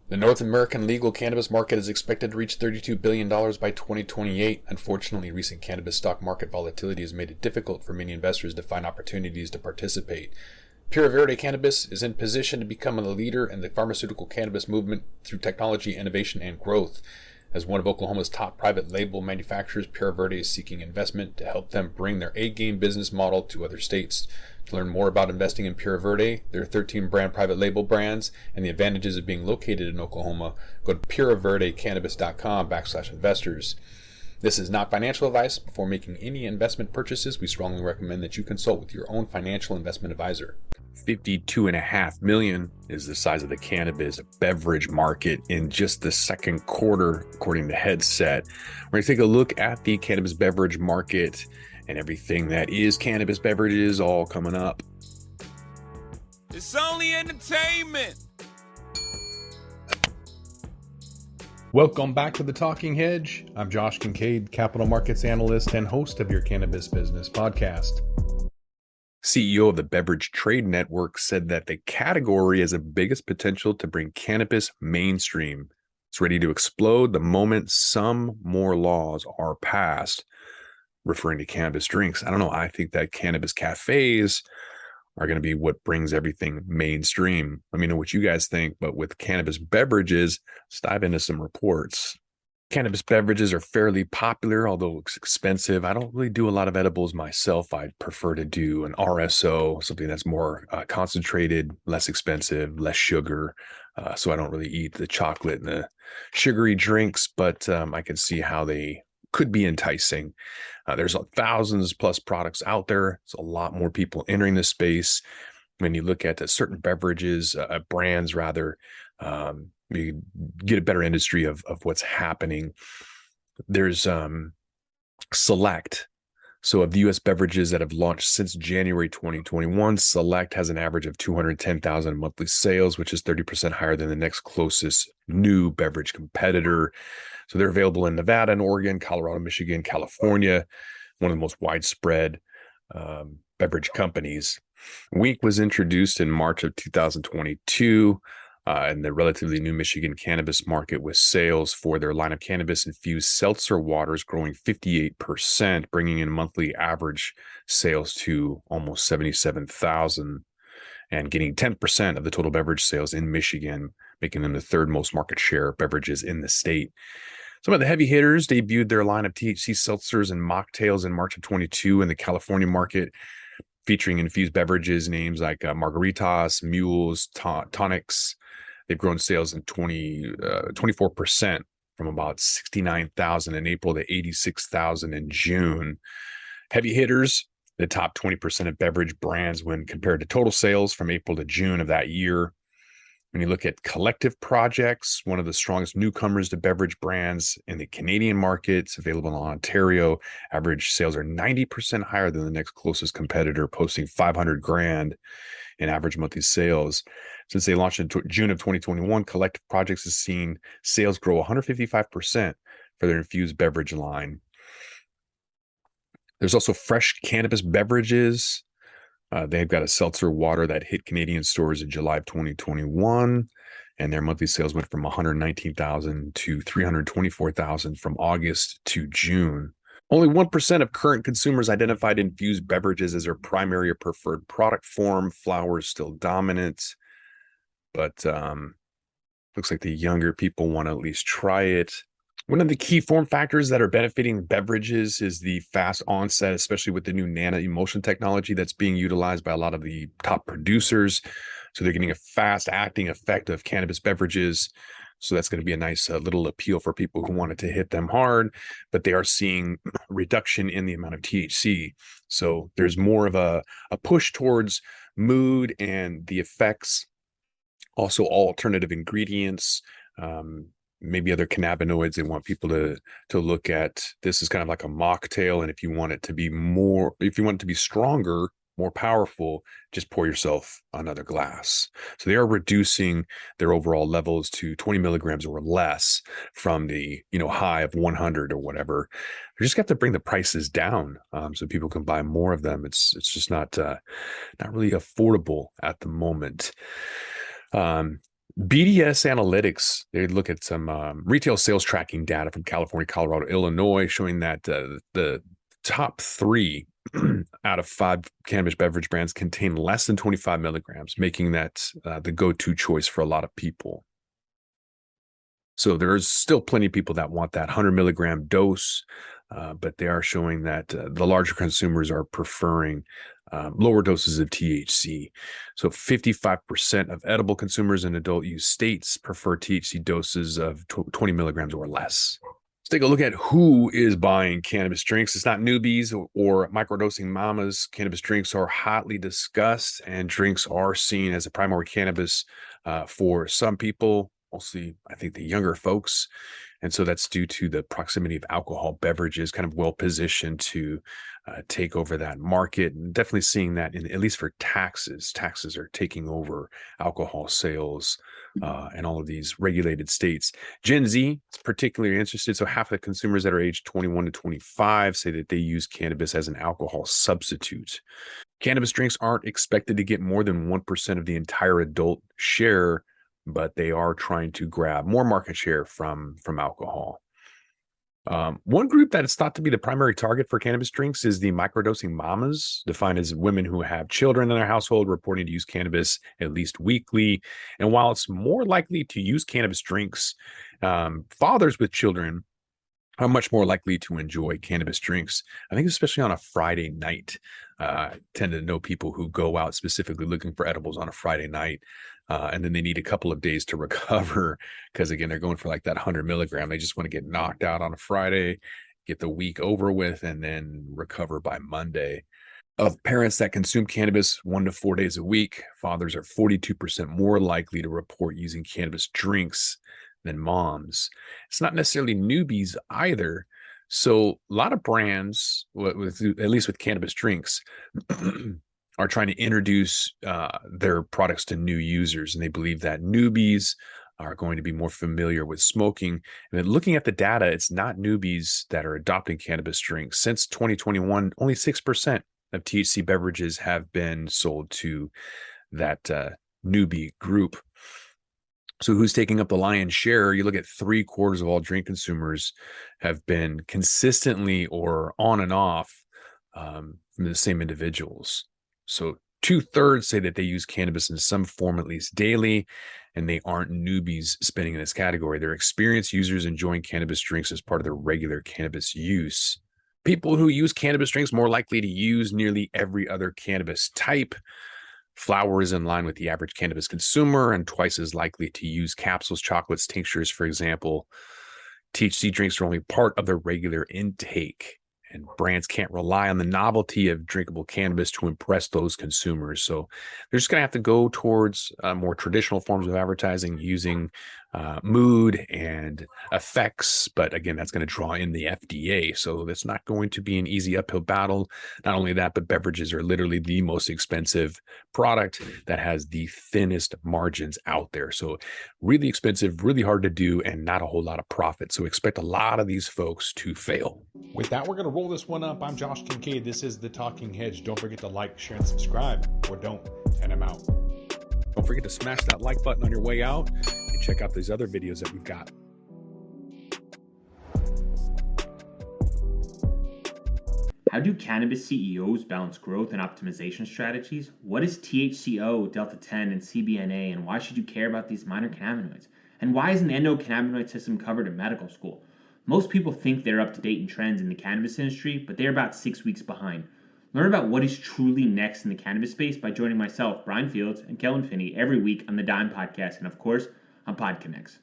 The North American legal cannabis market is expected to reach $32 billion by 2028. Unfortunately, recent cannabis stock market volatility has made it difficult for many investors to find opportunities to participate. Pure Verde Cannabis is in position to become a leader in the pharmaceutical cannabis movement through technology, innovation, and growth. As one of Oklahoma's top private label manufacturers, Pure Verde is seeking investment to help them bring their A-game business model to other states. To learn more about investing in Pure Verde, their 13 brand private label brands, and the advantages of being located in Oklahoma, go to pureverdecannabis.com/investors. This is not financial advice. Before making any investment purchases, we strongly recommend that you consult with your own financial investment advisor. 52.5 million is the size of the cannabis beverage market in just the second quarter, according to Headset. We're going to take a look at the cannabis beverage market and everything that is cannabis beverages, all coming up. It's only entertainment. Welcome back to The Talking Hedge. I'm Josh Kincaid, capital markets analyst and host of your Cannabis Business Podcast. CEO of the Beverage Trade Network said that the category has the biggest potential to bring cannabis mainstream. It's ready to explode the moment some more laws are passed, referring to cannabis drinks. I don't know. I think that cannabis cafes are going to be what brings everything mainstream. Let me know what you guys think. But with cannabis beverages, let's dive into some reports. Cannabis beverages are fairly popular, although it's expensive. I don't really do a lot of edibles myself. I'd prefer to do an RSO, something that's more concentrated, less expensive, less sugar. So I don't really eat the chocolate and the sugary drinks, but I can see how they could be enticing. There's thousands plus products out there. There's a lot more people entering this space. When you look at certain beverages, brands rather, you get a better industry of what's happening. There's Select. So of the U.S. beverages that have launched since January 2021, Select has an average of 210,000 monthly sales, which is 30% higher than the next closest new beverage competitor. So they're available in Nevada and Oregon, Colorado, Michigan, California, one of the most widespread beverage companies. Week was introduced in March of 2022 in the relatively new Michigan cannabis market, with sales for their line of cannabis-infused seltzer waters growing 58%, bringing in monthly average sales to almost 77,000 and getting 10% of the total beverage sales in Michigan, making them the third most market share beverages in the state. Some of the heavy hitters debuted their line of THC seltzers and mocktails in March of 22 in the California market, featuring infused beverages, names like Margaritas, Mules, Tonics. They've grown sales in 24% from about 69,000 in April to 86,000 in June. Heavy hitters, the top 20% of beverage brands when compared to total sales from April to June of that year. When you look at collective projects, one of the strongest newcomers to beverage brands in the Canadian market, it's available in Ontario. Average sales are 90% higher than the next closest competitor, posting 500 grand in average monthly sales. Since they launched in June of 2021, Collective Projects has seen sales grow 155% for their infused beverage line. There's also Fresh Cannabis Beverages. They've got a seltzer water that hit Canadian stores in July of 2021, and their monthly sales went from 119,000 to 324,000 from August to June. Only 1% of current consumers identified infused beverages as their primary or preferred product form. Flower is still dominant, but looks like the younger people want to at least try it. One of the key form factors that are benefiting beverages is the fast onset, especially with the new nano emulsion technology that's being utilized by a lot of the top producers. So they're getting a fast acting effect of cannabis beverages. So that's going to be a nice little appeal for people who want it to hit them hard, but they are seeing reduction in the amount of THC. So there's more of a push towards mood and the effects, also alternative ingredients, maybe other cannabinoids. They want people to look at this as kind of like a mocktail. And if you want it to be more, if you want it to be stronger, more powerful, just pour yourself another glass. So they are reducing their overall levels to 20 milligrams or less from the high of 100 or whatever. They just have to bring the prices down so people can buy more of them. It's just not really affordable at the moment. BDS Analytics, they look at some retail sales tracking data from California, Colorado, Illinois, showing that the top 3 out of 5 cannabis beverage brands contain less than 25 milligrams, making that the go-to choice for a lot of people. So there's still plenty of people that want that 100 milligram dose, but they are showing that the larger consumers are preferring lower doses of THC. So 55% of edible consumers in adult use states prefer THC doses of 20 milligrams or less. Let's take a look at who is buying cannabis drinks. It's not newbies or microdosing mamas. Cannabis drinks are hotly discussed, and drinks are seen as a primary cannabis for some people, mostly I think the younger folks. And so that's due to the proximity of alcohol beverages, kind of well positioned to take over that market. And definitely seeing that in, at least for taxes. Taxes are taking over alcohol sales in all of these regulated states. Gen Z is particularly interested. So half of the consumers that are aged 21 to 25 say that they use cannabis as an alcohol substitute. Cannabis drinks aren't expected to get more than 1% of the entire adult share, but they are trying to grab more market share from alcohol. One group that is thought to be the primary target for cannabis drinks is the microdosing mamas, defined as women who have children in their household reporting to use cannabis at least weekly. And while it's more likely to use cannabis drinks, fathers with children are much more likely to enjoy cannabis drinks. I think especially on a Friday night. I tend to know people who go out specifically looking for edibles on a Friday night, and then they need a couple of days to recover because, again, they're going for like that 100 milligram. They just want to get knocked out on a Friday, get the week over with, and then recover by Monday. Of parents that consume cannabis 1 to 4 days a week, fathers are 42% more likely to report using cannabis drinks than moms. It's not necessarily newbies either. So a lot of brands, at least with cannabis drinks, are trying to introduce their products to new users, and they believe that newbies are going to be more familiar with smoking. And then looking at the data, it's not newbies that are adopting cannabis drinks. Since 2021, only 6% of THC beverages have been sold to that newbie group. So who's taking up the lion's share? You look at 3/4 of all drink consumers have been consistently or on and off from the same individuals. So 2/3 say that they use cannabis in some form, at least daily, and they aren't newbies spending in this category. They're experienced users enjoying cannabis drinks as part of their regular cannabis use. People who use cannabis drinks more likely to use nearly every other cannabis type. Flower is in line with the average cannabis consumer and twice as likely to use capsules, chocolates, tinctures, for example. THC drinks are only part of their regular intake, and brands can't rely on the novelty of drinkable cannabis to impress those consumers. So they're just going to have to go towards more traditional forms of advertising using mood and effects. But again, that's going to draw in the FDA. So that's not going to be an easy uphill battle. Not only that, but beverages are literally the most expensive product that has the thinnest margins out there. So really expensive, really hard to do, and not a whole lot of profit. So expect a lot of these folks to fail. With that, we're going to roll this one up. I'm Josh Kincaid. This is The Talking Hedge. Don't forget to like, share, and subscribe, or don't, and I'm out. Don't forget to smash that like button on your way out and check out these other videos that we've got. How do cannabis CEOs balance growth and optimization strategies? What is THCO, Delta-10, and CBNA, and why should you care about these minor cannabinoids? And why isn't the endocannabinoid system covered in medical school? Most people think they're up to date in trends in the cannabis industry, but they're about 6 weeks behind. Learn about what is truly next in the cannabis space by joining myself, Brian Fields, and Kellen Finney every week on the Dime Podcast, and of course, on PodConnects.